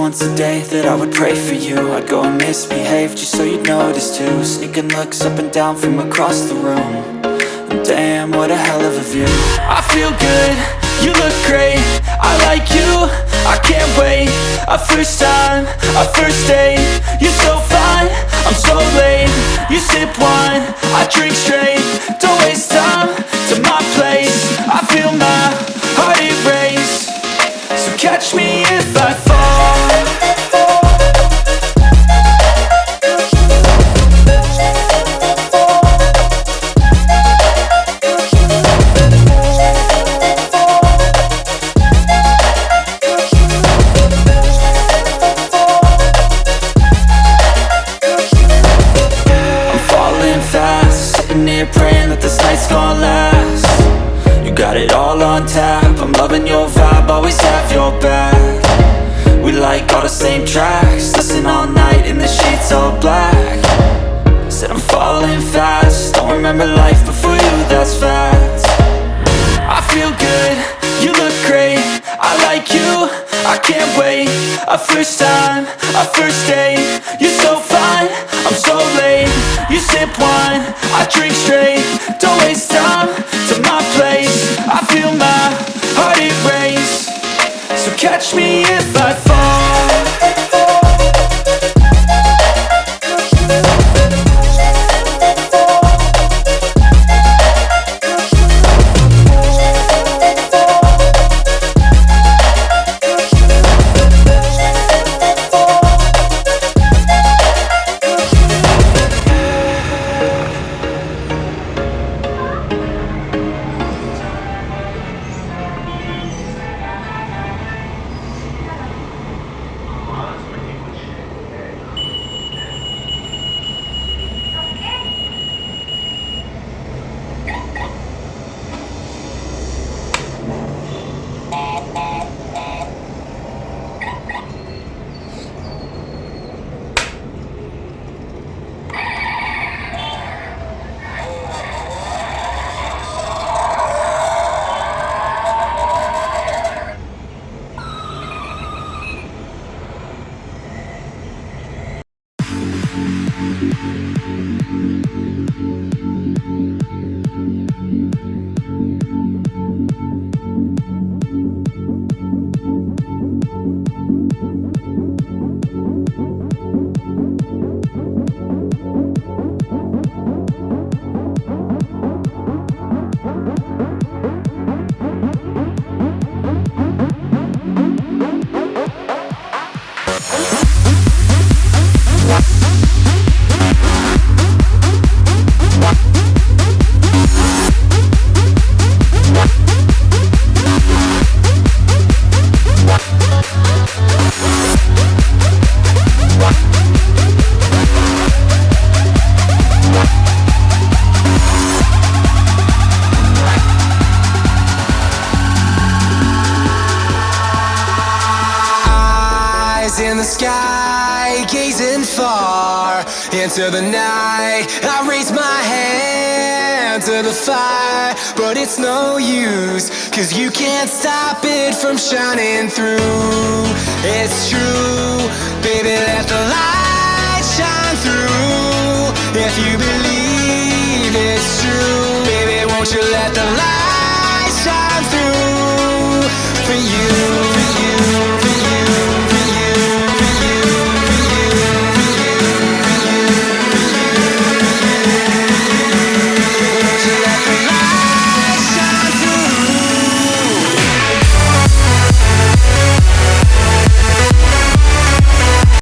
once a day that I would pray for you. I'd go and misbehave just so you'd notice too. Sneaking looks up and down from across the room. And damn, what a hell of a view. I feel good, you look great, I like you, I can't wait. A first time, a first date. You're so fine, I'm so late. You sip wine, I drink straight. Don't waste time to my place. I feel my heart erase. So catch me if I fall. Praying that this night's gonna last. You got it all on tap, I'm loving your vibe, always have your back. We like all the same tracks, listen all night in the sheets all black. Said I'm falling fast, don't remember life before you, that's fact. I feel good, you look great, I like you, I can't wait. A first time, a first date. You're so fine, I'm so late. You sip wine, I drink straight. Don't waste time to my place. I feel my heart erase. So catch me if I fall. In the sky, gazing far into the night, I raise my hand to the fire, but it's no use, 'cause you can't stop it from shining through. It's true, baby, let the light shine through. If you believe it's true, baby, won't you let the light shine through?